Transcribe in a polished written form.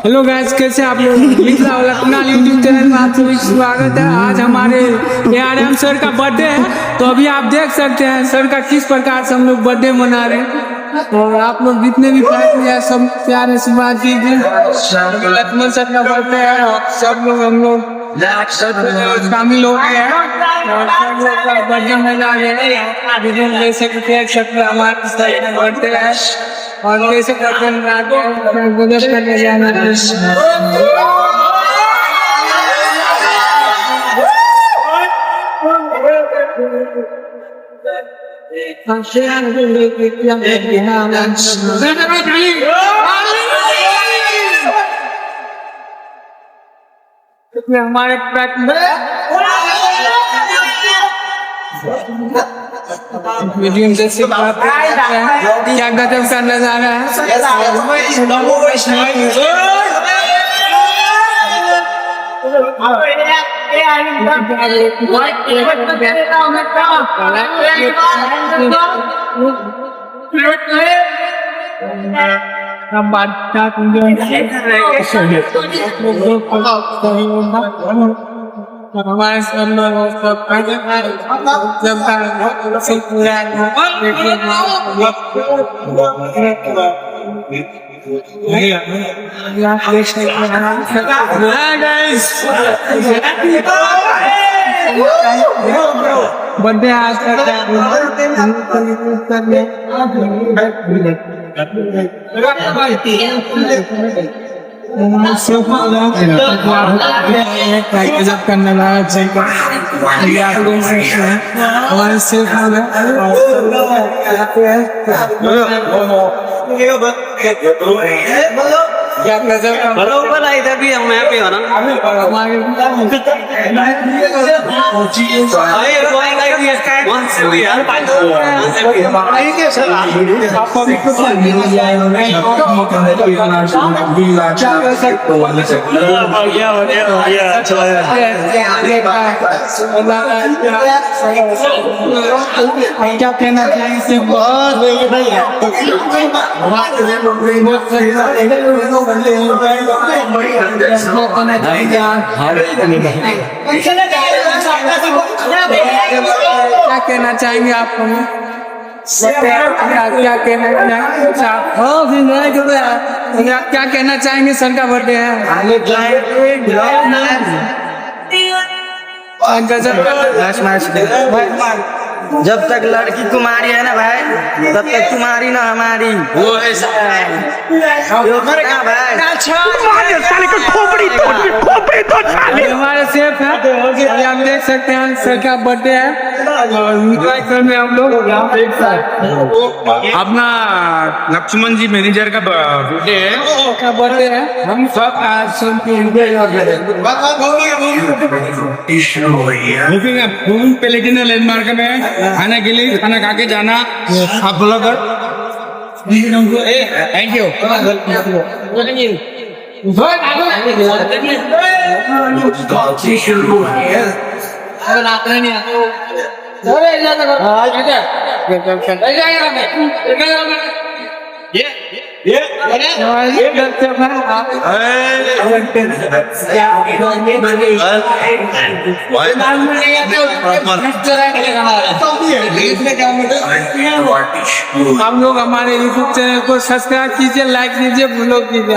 Hello guys, कैसे आप लोग। मिथिला वाला कुणाल यूट्यूब चैनल में आप सभी स्वागत है। आज हमारे ARM सर का बर्थडे है, तो अभी आप देख सकते हैं सर का किस प्रकार से हम लोग बर्थडे मना रहे हैं। और आप लोग जितने भी फैमिली है सब प्यारे से बात कीजिए। लक्ष्मण सर का बर्थडे है और सब लोग हम लोग शामिल हो गए हैं और सब लोग का बर्थडे मना रहे हैं। जैसे कि देख सकते हैं हमारे सर का बर्थडे है और कैसे करते हैं गुजर करके जाना है। हमारे वीडियो जैसे क्या गजब का नजारा है। हमारे सब लोग बर्थडे आज करने लगा क्या बरोबर आहे इधर भी हम हैप्पी हो ना क्या कहना चाहिए बहुत क्या कहना चाहेंगे आप हमें? क्या कहना क्या कहना चाहेंगे? सर का बर्थडे है, जब तक लड़की तुम्हारी है ना भाई तब तक तुम्हारी ना हमारी। वो ऐसा हमारे सेफ है। अभी आप देख सकते हैं सर का बर्थडे है में हम लोग अपना लक्ष्मण जी मैनेजर का बर्थडे है। हम सब आज बुकिंग प्लेटिना लैंडमार्क में खाने के लिए खाना खा के जाना आप फॉलो कर। Thank you. हम लोग हमारे YouTube चैनल को सब्सक्राइब कीजिए, लाइक कीजिए, ब्लॉग कीजिए।